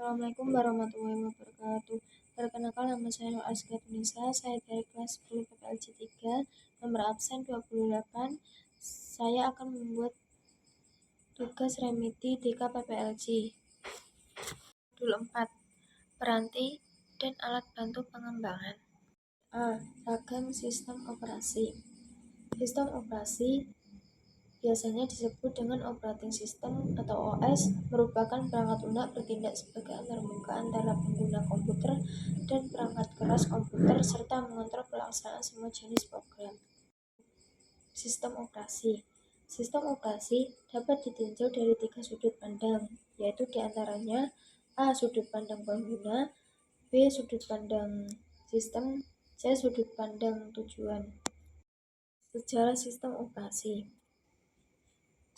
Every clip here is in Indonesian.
Assalamualaikum warahmatullahi wabarakatuh. Perkenalkan, nama saya Nur Azkia Tunisa. Saya dari kelas 10 PPLJ 3, nomor absen 28. Saya akan membuat tugas remedi 3 PPLJ. Modul 4. Peranti dan alat bantu pengembangan. A. Ragam sistem operasi. Sistem operasi biasanya disebut dengan operating system atau OS, merupakan perangkat lunak bertindak sebagai antarmuka antara pengguna komputer dan perangkat keras komputer serta mengontrol pelaksanaan semua jenis program. Sistem operasi. Sistem operasi dapat ditinjau dari 3 sudut pandang, yaitu diantaranya A. Sudut pandang pengguna, B. Sudut pandang sistem, C. Sudut pandang tujuan. Sejarah sistem operasi.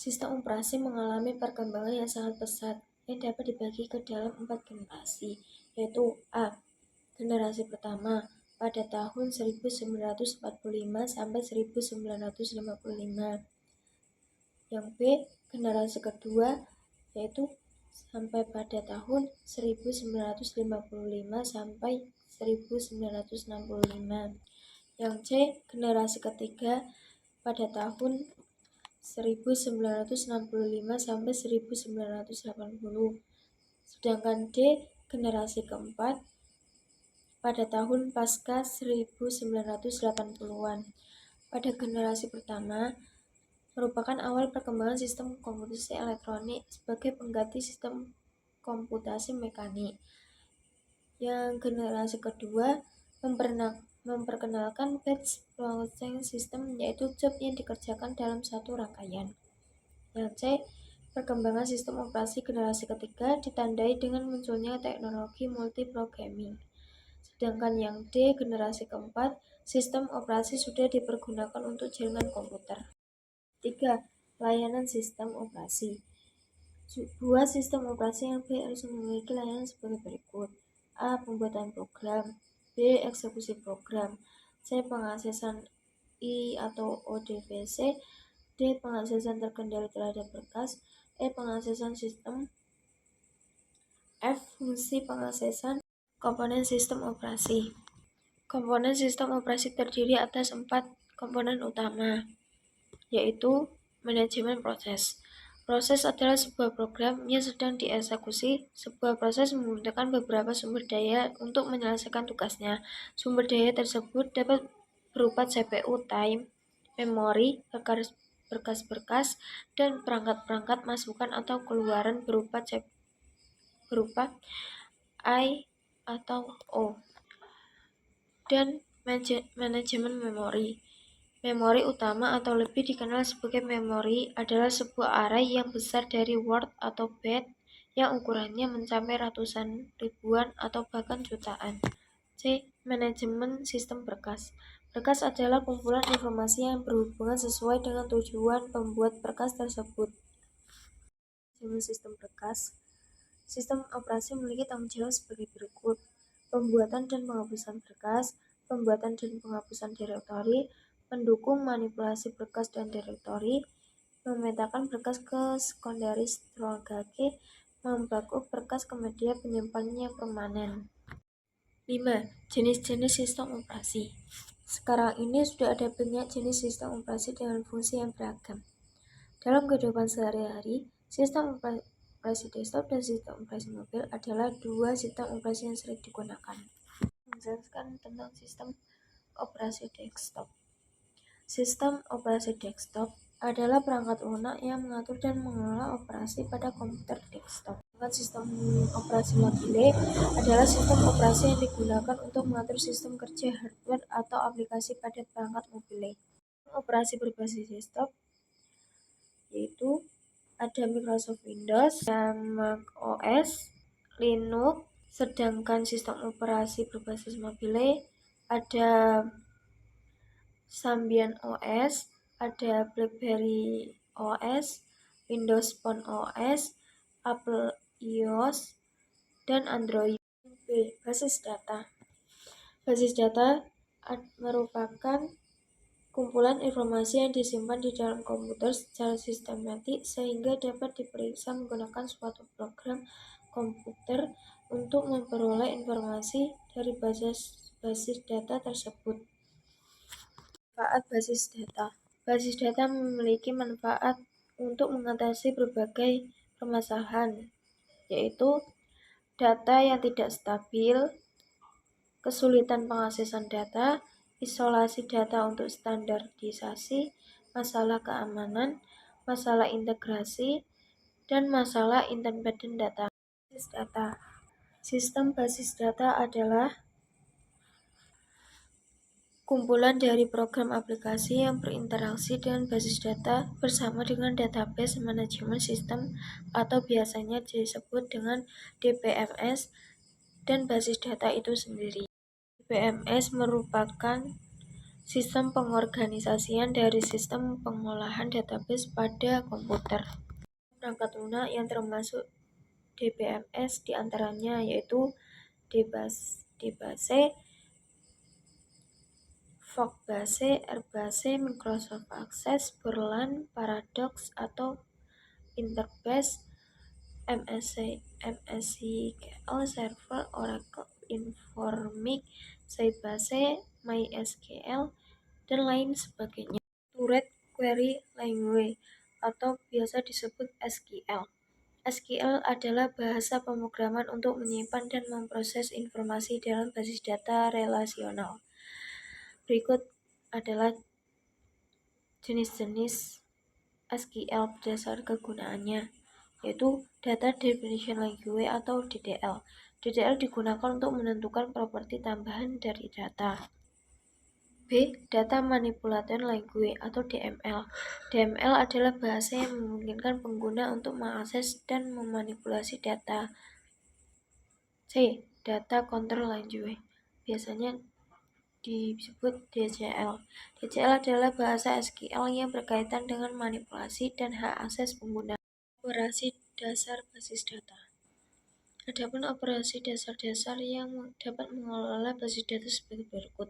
Sistem operasi mengalami perkembangan yang sangat pesat yang dapat dibagi ke dalam 4 generasi, yaitu A. Generasi pertama pada tahun 1945 sampai 1955. Yang B. Generasi kedua yaitu sampai pada tahun 1955 sampai 1965. Yang C. Generasi ketiga pada tahun 1965 sampai 1980. Sedangkan D. Generasi keempat pada tahun pasca 1980-an. Pada generasi pertama merupakan awal perkembangan sistem komputasi elektronik sebagai pengganti sistem komputasi mekanik. Yang generasi kedua memperkenalkan batch processing system, yaitu job yang dikerjakan dalam satu rangkaian. Yang C. Perkembangan sistem operasi generasi ketiga ditandai dengan munculnya teknologi multiprogramming. Sedangkan yang D. Generasi keempat, sistem operasi sudah dipergunakan untuk jaringan komputer. 3. Layanan sistem operasi. Sebuah sistem operasi yang baik harus memiliki layanan sebagai berikut. A. Pembuatan program, B. Eksekusi program, C. Pengaksesan I atau ODBC, D. Pengaksesan terkendali terhadap berkas, E. Pengaksesan sistem, F. Fungsi pengaksesan. Komponen sistem operasi. Komponen sistem operasi terdiri atas 4 komponen utama, yaitu manajemen proses. Proses adalah sebuah program yang sedang dieksekusi. Sebuah proses membutuhkan beberapa sumber daya untuk menyelesaikan tugasnya. Sumber daya tersebut dapat berupa CPU, time, memori, berkas-berkas, dan perangkat-perangkat masukan atau keluaran berupa I atau O. Dan manajemen memori. Memori utama atau lebih dikenal sebagai memori adalah sebuah array yang besar dari word atau byte yang ukurannya mencapai ratusan ribuan atau bahkan jutaan. C. Manajemen sistem berkas. Berkas adalah kumpulan informasi yang berhubungan sesuai dengan tujuan pembuat berkas tersebut. Manajemen sistem berkas. Sistem operasi memiliki tanggung jawab sebagai berikut: pembuatan dan penghapusan berkas, pembuatan dan penghapusan direktori, mendukung manipulasi berkas dan direktori, memetakan berkas ke secondaries storage, membackup berkas ke media penyimpanannya yang permanen. 5. Jenis-jenis sistem operasi. Sekarang ini sudah ada banyak jenis sistem operasi dengan fungsi yang beragam. Dalam kehidupan sehari-hari, sistem operasi desktop dan sistem operasi mobil adalah 2 sistem operasi yang sering digunakan. Menjelaskan tentang sistem operasi desktop. Sistem operasi desktop adalah perangkat lunak yang mengatur dan mengelola operasi pada komputer desktop. Sistem operasi mobile adalah sistem operasi yang digunakan untuk mengatur sistem kerja hardware atau aplikasi pada perangkat mobile. Operasi berbasis desktop yaitu ada Microsoft Windows, Mac OS, Linux. Sedangkan sistem operasi berbasis mobile ada Symbian OS, ada BlackBerry OS, Windows Phone OS, Apple iOS, dan Android. B. Basis data. Basis data merupakan kumpulan informasi yang disimpan di dalam komputer secara sistematik sehingga dapat diperiksa menggunakan suatu program komputer untuk memperoleh informasi dari basis data tersebut. Manfaat basis data. Basis data memiliki manfaat untuk mengatasi berbagai permasalahan, yaitu data yang tidak stabil, kesulitan pengaksesan data, isolasi data untuk standarisasi, masalah keamanan, masalah integrasi, dan masalah independen data. Basis data. Sistem basis data adalah kumpulan dari program aplikasi yang berinteraksi dengan basis data bersama dengan database manajemen sistem atau biasanya disebut dengan DBMS dan basis data itu sendiri. DBMS merupakan sistem pengorganisasian dari sistem pengolahan database pada komputer. Perangkat lunak yang termasuk DBMS diantaranya yaitu DBase, Fogbase, Airbase, Microsoft Access, Borland, Paradox atau Interbase, MySQL Server, Oracle, Informix, Sybase, MySQL, dan lain sebagainya. Turret Query Language atau biasa disebut SQL. SQL adalah bahasa pemrograman untuk menyimpan dan memproses informasi dalam basis data relasional. Berikut adalah jenis-jenis SQL berdasar kegunaannya, yaitu Data Definition Language atau DDL. DDL digunakan untuk menentukan properti tambahan dari data. B. Data Manipulation Language atau DML. DML adalah bahasa yang memungkinkan pengguna untuk mengakses dan memanipulasi data. C. Data Control Language. Biasanya disebut DCL. DCL adalah bahasa SQL yang berkaitan dengan manipulasi dan hak akses pengguna. Operasi dasar basis data. Adapun operasi dasar-dasar yang dapat mengelola basis data sebagai berikut.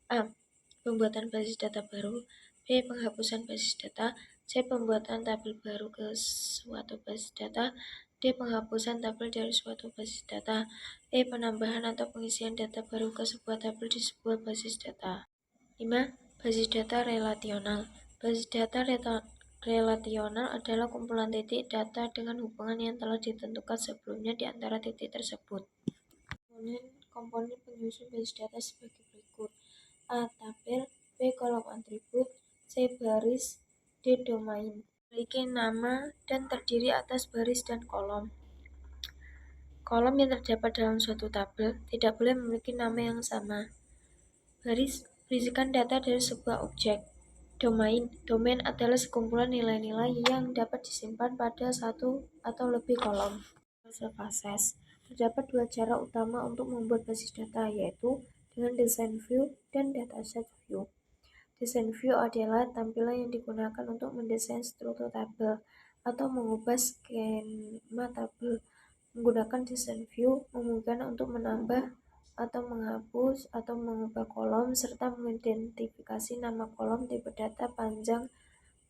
A. Pembuatan basis data baru. B. Penghapusan basis data. C. Pembuatan tabel baru ke suatu basis data. D. Penghapusan tabel dari suatu basis data. E. Penambahan atau pengisian data baru ke sebuah tabel di sebuah basis data. 5. Basis data relasional. Basis data relasional adalah kumpulan titik data dengan hubungan yang telah ditentukan sebelumnya di antara titik tersebut. Komponen penyusun basis data sebagai berikut. A. Tabel. B. Kolom atribut. C. Baris. D. Domain. Memiliki nama dan terdiri atas baris dan kolom. Kolom yang terdapat dalam suatu tabel tidak boleh memiliki nama yang sama. Baris berisikan data dari sebuah objek. Domain adalah sekumpulan nilai-nilai yang dapat disimpan pada satu atau lebih kolom. Akses. Terdapat dua cara utama untuk membuat basis data, yaitu dengan design view dan dataset view. Design view adalah tampilan yang digunakan untuk mendesain struktur tabel atau mengubah skema tabel. Menggunakan design view memungkinkan untuk menambah atau menghapus atau mengubah kolom serta mengidentifikasi nama kolom, tipe data, panjang,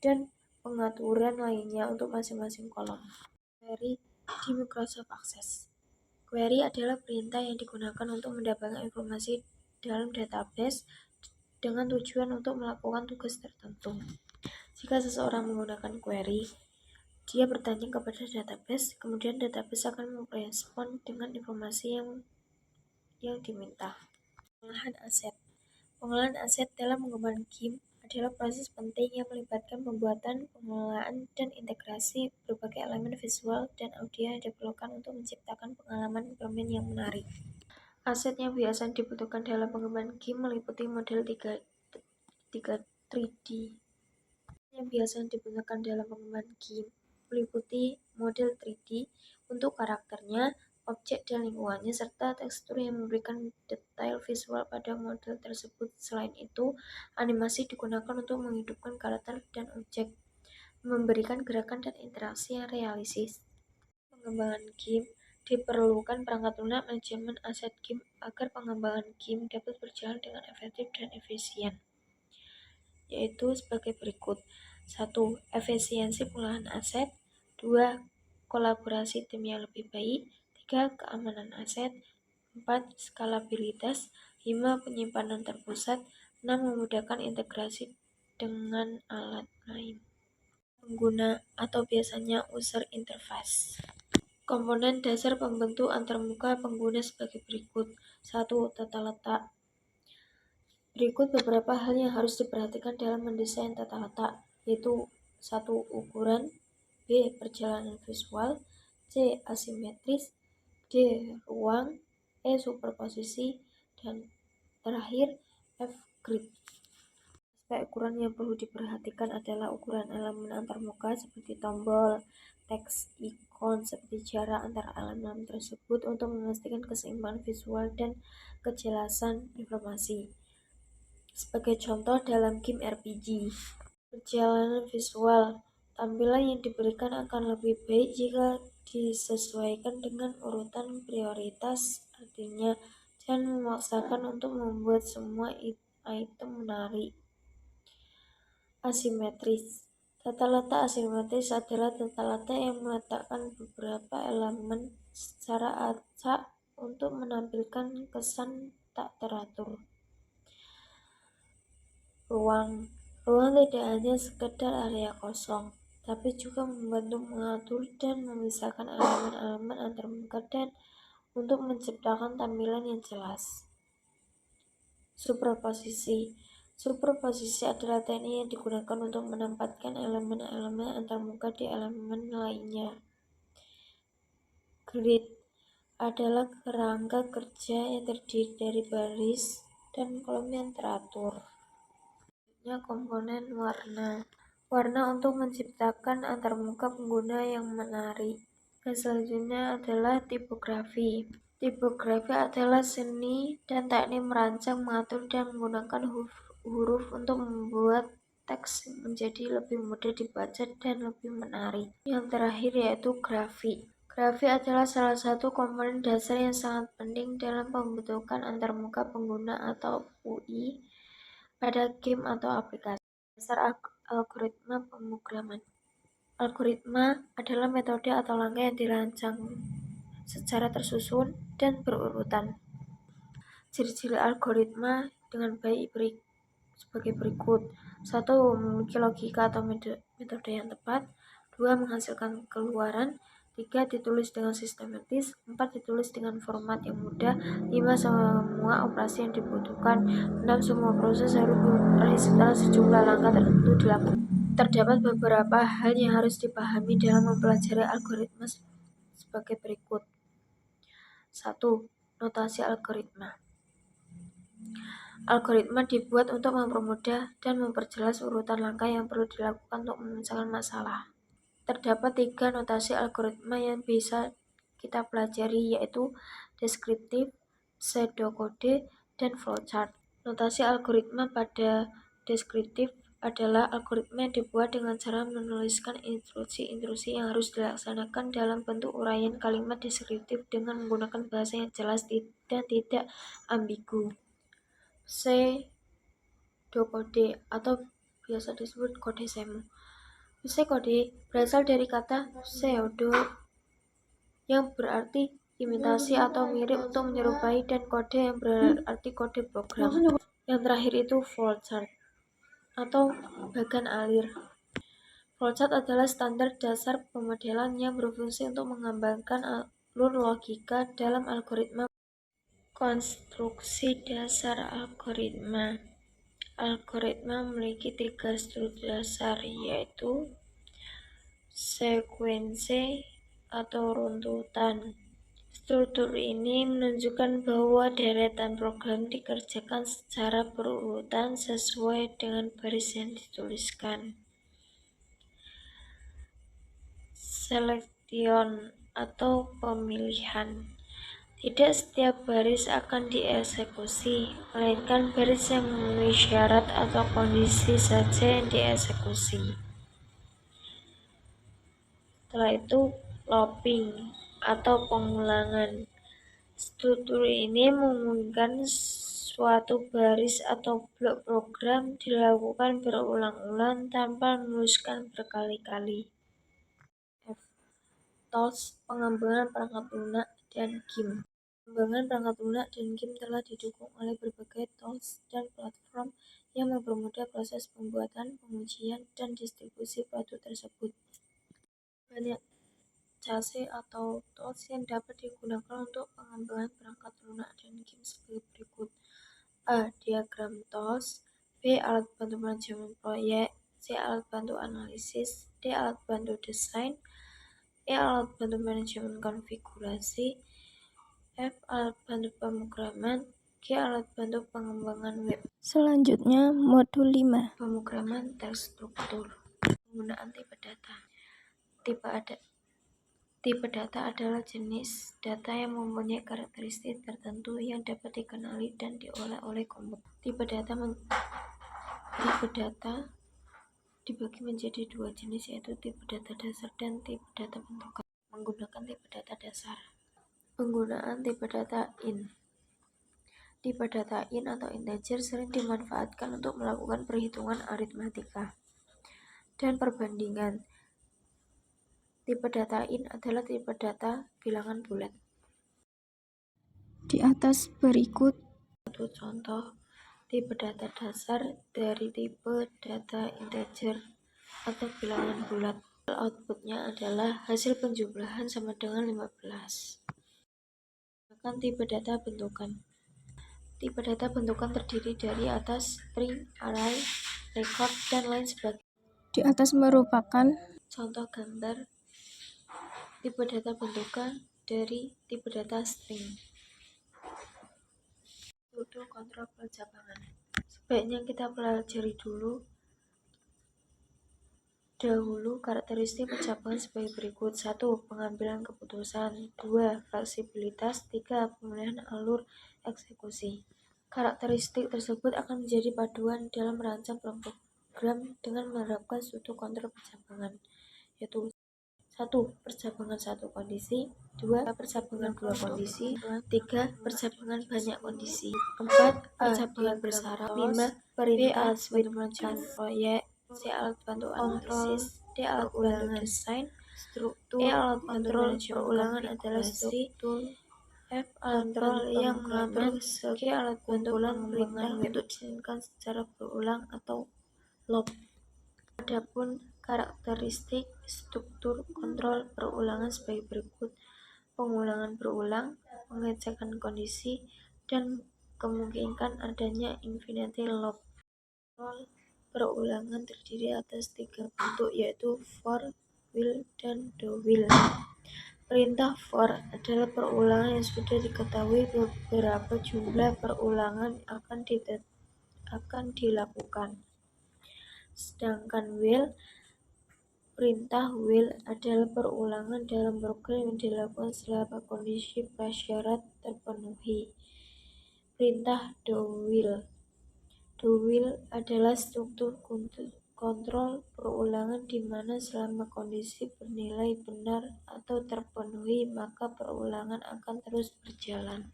dan pengaturan lainnya untuk masing-masing kolom. Query di Microsoft Access. Query adalah perintah yang digunakan untuk mendapatkan informasi dalam database dengan tujuan untuk melakukan tugas tertentu. Jika seseorang menggunakan query, dia bertanya kepada database, kemudian database akan merespon dengan informasi yang diminta. Pengolahan aset. Pengolahan aset dalam pengembangan game adalah proses penting yang melibatkan pembuatan, pengelolaan, dan integrasi berbagai elemen visual dan audio yang diperlukan untuk menciptakan pengalaman bermain yang menarik. Aset yang biasa dibutuhkan dalam pengembangan game meliputi model 3D. Yang biasa digunakan dalam pengembangan game meliputi model 3D untuk karakternya, objek dan lingkungannya, serta tekstur yang memberikan detail visual pada model tersebut. Selain itu, animasi digunakan untuk menghidupkan karakter dan objek, memberikan gerakan dan interaksi yang realistis. Pengembangan game diperlukan perangkat lunak manajemen aset game agar pengembangan game dapat berjalan dengan efektif dan efisien, yaitu sebagai berikut. 1. Efisiensi pengolahan aset. 2. Kolaborasi tim yang lebih baik. 3. Keamanan aset. 4. Skalabilitas. 5. Penyimpanan terpusat. 6. Memudahkan integrasi dengan alat lain. Pengguna atau biasanya user interface. Komponen dasar pembentuk antarmuka pengguna sebagai berikut. 1. Tata letak. Berikut beberapa hal yang harus diperhatikan dalam mendesain tata letak, yaitu 1. Ukuran, B. Perjalanan visual, C. Asimetris, D. Ruang, E. Superposisi, dan terakhir F. Grid. Aspek ukuran yang perlu diperhatikan adalah ukuran elemen antarmuka seperti tombol, teks, ikon, seperti jarak antara elemen tersebut untuk memastikan keseimbangan visual dan kejelasan informasi. Sebagai contoh dalam game RPG, perjalanan visual, tampilan yang diberikan akan lebih baik jika disesuaikan dengan urutan prioritas, artinya jangan memaksakan untuk membuat semua item menarik. Asimetris. Tata letak asimetris adalah tata letak yang meletakkan beberapa elemen secara acak untuk menampilkan kesan tak teratur. Ruang. Ruang tidak hanya sekedar area kosong, tapi juga membantu mengatur dan memisahkan elemen-elemen antarmuka dan untuk menciptakan tampilan yang jelas. Superposisi. Superposisi adalah teknik yang digunakan untuk menempatkan elemen-elemen antarmuka di elemen lainnya. Grid adalah kerangka kerja yang terdiri dari baris dan kolom yang teratur. Komponen warna. Warna untuk menciptakan antarmuka pengguna yang menarik. Dan selanjutnya adalah tipografi. Tipografi adalah seni dan teknik merancang, mengatur, dan menggunakan huruf untuk membuat teks menjadi lebih mudah dibaca dan lebih menarik. Yang terakhir yaitu grafik. Grafik adalah salah satu komponen dasar yang sangat penting dalam pembentukan antarmuka pengguna atau UI pada game atau aplikasi. Dasar algoritma pemrograman. Algoritma adalah metode atau langkah yang dirancang secara tersusun dan berurutan. Ciri-ciri algoritma dengan baik sebagai berikut. 1. Memiliki logika atau metode yang tepat. 2. Menghasilkan keluaran. 3. Ditulis dengan sistematis. 4. Ditulis dengan format yang mudah. 5. Semua operasi yang dibutuhkan. 6. Semua proses harus berakhir setelah sejumlah langkah tertentu dilakukan. Terdapat beberapa hal yang harus dipahami dalam mempelajari algoritma sebagai berikut. 1. Notasi algoritma. Algoritma dibuat untuk mempermudah dan memperjelas urutan langkah yang perlu dilakukan untuk menyelesaikan masalah. Terdapat 3 notasi algoritma yang bisa kita pelajari, yaitu deskriptif, pseudokode, dan flowchart. Notasi algoritma pada deskriptif adalah algoritma yang dibuat dengan cara menuliskan instruksi-instruksi yang harus dilaksanakan dalam bentuk uraian kalimat deskriptif dengan menggunakan bahasa yang jelas dan tidak ambigu. Pseudokode atau biasa disebut kode semu. Pseudokode berasal dari kata pseudo yang berarti imitasi atau mirip untuk menyerupai, dan kode yang berarti kode program. Yang terakhir itu flowchart atau bagan alir. Flowchart adalah standar dasar pemodelan yang berfungsi untuk menggambarkan alur logika dalam algoritma. Konstruksi dasar algoritma. Algoritma memiliki 3 struktur dasar, yaitu sekuensi atau runtutan. Struktur ini menunjukkan bahwa deretan program dikerjakan secara berurutan sesuai dengan baris yang dituliskan. Selection atau pemilihan. Tidak setiap baris akan dieksekusi, melainkan baris yang memenuhi syarat atau kondisi saja yang dieksekusi. Setelah itu, looping atau pengulangan. Struktur ini memungkinkan suatu baris atau blok program dilakukan berulang-ulang tanpa meneruskan berkali-kali. F. Tools pengembangan perangkat lunak dan game. Pengembangan perangkat lunak dan game telah didukung oleh berbagai tools dan platform yang mempermudah proses pembuatan, pengujian, dan distribusi produk tersebut. Banyak chassis atau tools yang dapat digunakan untuk pengembangan perangkat lunak dan game sebagai berikut. A. Diagram tools. B. Alat bantu manajemen proyek. C. Alat bantu analisis. D. Alat bantu desain. E. Alat bantu manajemen konfigurasi. F. Alat bantu pemrograman. G. Alat bantu pengembangan web. Selanjutnya, modul 5. Pemrograman terstruktur. Penggunaan tipe data. Tipe data adalah jenis data yang mempunyai karakteristik tertentu yang dapat dikenali dan diolah oleh komputer. Tipe data dibagi menjadi dua jenis, yaitu tipe data dasar dan tipe data bentukan. Menggunakan tipe data dasar. Penggunaan tipe data in. Tipe data in atau integer sering dimanfaatkan untuk melakukan perhitungan aritmatika dan perbandingan. Tipe data in adalah tipe data bilangan bulat. Di atas berikut Satu contoh tipe data dasar dari tipe data integer atau bilangan bulat. Outputnya adalah hasil penjumlahan sama dengan 15. Bahkan tipe data bentukan. Tipe data bentukan terdiri dari atas string, array, record, dan lain sebagainya. di atas merupakan Contoh gambar tipe data bentukan dari tipe data string. Struktur kontrol percabangan. Sebaiknya kita pelajari dahulu karakteristik percabangan sebagai berikut. 1. Pengambilan keputusan. 2. Fleksibilitas. 3. Pemilihan alur eksekusi. Karakteristik tersebut akan menjadi paduan dalam merancang program dengan menerapkan struktur kontrol percabangan, yaitu 1. Percabangan satu kondisi. 2. Percabangan dua kondisi. 3. Percabangan banyak kondisi. 4. Percabangan bersyarat. 5. Perintah bantu manajemen proyek. C. Alat bantu analisis. D. Alat bantu desain. Struktur. E. Alat bantu manajemen perulangan adalah struktur. F. Alat bantu yang mengatur. G. Alat bantu pengembangan untuk dijalankan secara berulang atau loop. Adapun karakteristik struktur kontrol perulangan sebagai berikut. Pengulangan berulang, pengecekan kondisi, dan kemungkinan adanya infinity loop. Kontrol perulangan terdiri atas 3 bentuk, yaitu for, while, dan do while. Perintah for adalah perulangan yang sudah diketahui beberapa jumlah perulangan akan dilakukan. Sedangkan while, perintah while adalah perulangan dalam program yang dilakukan setelah kondisi prasyarat terpenuhi. Perintah do while adalah struktur kontrol perulangan di mana selama kondisi bernilai benar atau terpenuhi, maka perulangan akan terus berjalan.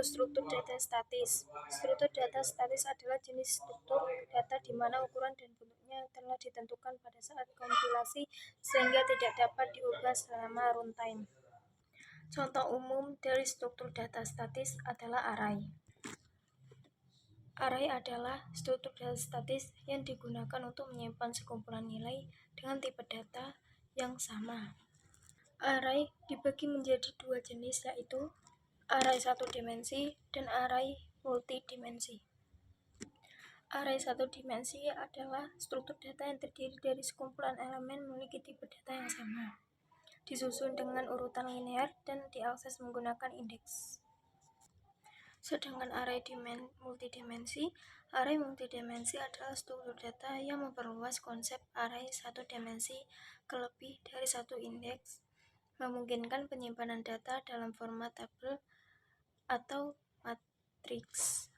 struktur data statis. Struktur data statis adalah jenis struktur data di mana ukuran dan bentuknya telah ditentukan pada saat kompilasi sehingga tidak dapat diubah selama runtime. Contoh umum dari struktur data statis adalah array. Array adalah struktur data statis yang digunakan untuk menyimpan sekumpulan nilai dengan tipe data yang sama. Array dibagi menjadi dua jenis, yaitu array satu dimensi dan array multidimensi. Array satu dimensi adalah struktur data yang terdiri dari sekumpulan elemen memiliki tipe data yang sama, disusun dengan urutan linear dan diakses menggunakan indeks. Sedangkan array multidimensi adalah struktur data yang memperluas konsep array satu dimensi ke lebih dari satu indeks, memungkinkan penyimpanan data dalam format tabel atau matriks.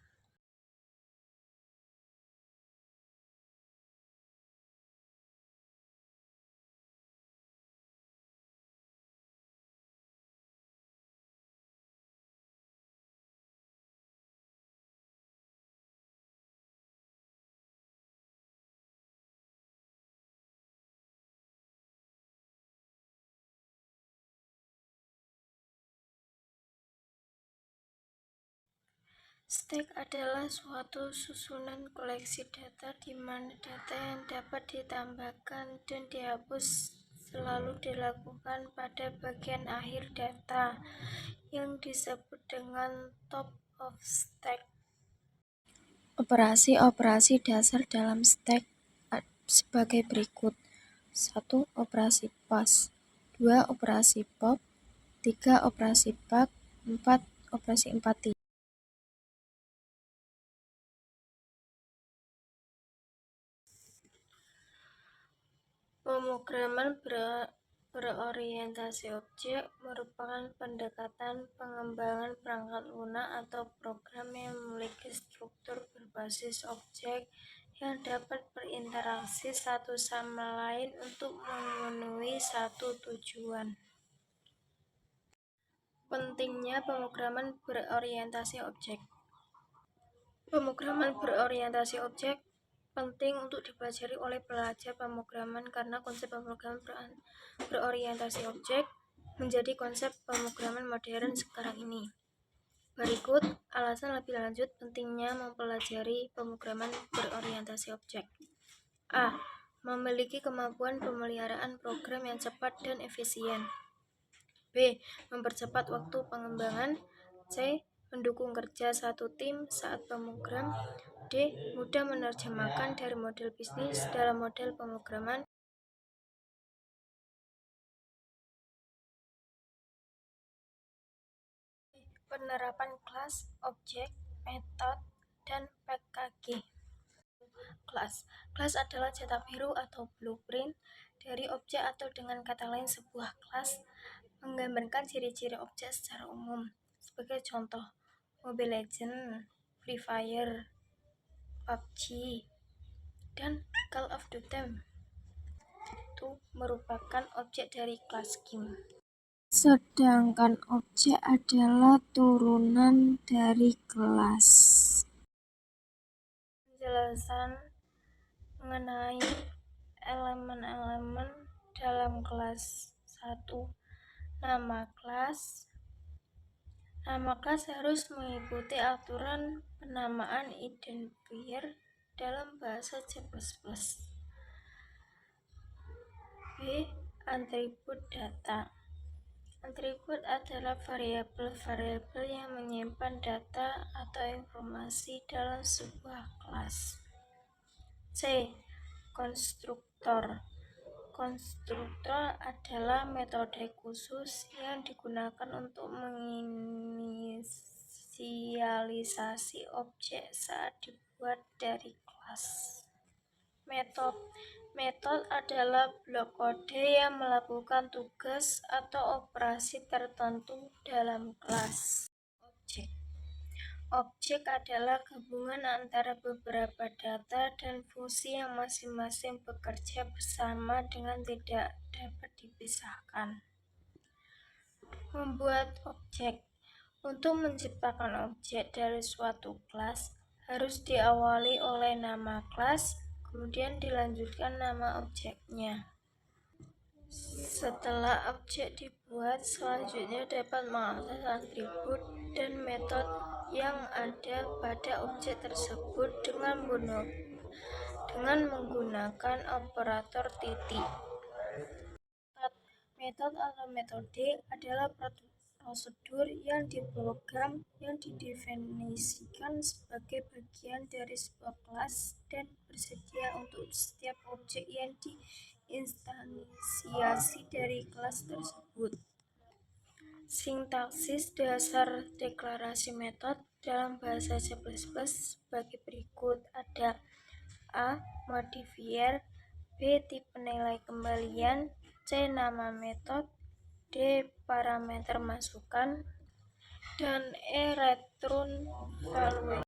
Stack adalah suatu susunan koleksi data di mana data yang dapat ditambahkan dan dihapus selalu dilakukan pada bagian akhir data, yang disebut dengan top of stack. Operasi-operasi dasar dalam stack sebagai berikut: 1. Operasi pass, 2. Operasi pop, 3. Operasi pack, 4. Operasi empati. Pemrograman berorientasi objek merupakan pendekatan pengembangan perangkat lunak atau program yang memiliki struktur berbasis objek yang dapat berinteraksi satu sama lain untuk memenuhi satu tujuan. Pentingnya pemrograman berorientasi objek. Pemrograman berorientasi objek penting untuk dipelajari oleh pelajar pemrograman karena konsep pemrograman berorientasi objek menjadi konsep pemrograman modern sekarang ini. Berikut alasan lebih lanjut pentingnya mempelajari pemrograman berorientasi objek. A. Memiliki kemampuan pemeliharaan program yang cepat dan efisien. B. Mempercepat waktu pengembangan. C. Mendukung kerja satu tim saat pemrogram. D. Mudah menerjemahkan dari model bisnis dalam model pemrograman. Penerapan kelas, objek, metode, dan PKG. Kelas adalah cetak biru atau blueprint dari objek atau dengan kata lain sebuah kelas menggambarkan ciri-ciri objek secara umum. Sebagai contoh, Mobile Legends, Free Fire, PUBG, dan Call of Duty itu merupakan objek dari kelas game. Sedangkan objek adalah turunan dari kelas. Penjelasan mengenai elemen-elemen dalam kelas 1. Nama kelas harus mengikuti aturan penamaan identifier dalam bahasa C++. B. Atribut data. Atribut adalah variabel-variabel yang menyimpan data atau informasi dalam sebuah kelas. C. Konstruktor. Konstruktor adalah metode khusus yang digunakan untuk menginisialisasi objek saat dibuat dari kelas. Metode adalah blok kode yang melakukan tugas atau operasi tertentu dalam kelas. Objek adalah gabungan antara beberapa data dan fungsi yang masing-masing bekerja bersama dengan tidak dapat dipisahkan. Membuat objek. Untuk menciptakan objek dari suatu kelas harus diawali oleh nama kelas, kemudian dilanjutkan nama objeknya. Setelah objek dibuat, selanjutnya dapat mengakses atribut dan metode yang ada pada objek tersebut dengan menggunakan operator titik. Metode atau metode adalah prosedur yang diprogram yang didefinisikan sebagai bagian dari sebuah kelas dan bersedia untuk setiap objek yang diinstansiasi dari kelas tersebut. Sintaksis dasar deklarasi metode dalam bahasa C++ sebagai berikut. Ada A. Modifier, B. Tipe nilai kembalian, C. Nama metode, D. Parameter masukan, dan E. Return value.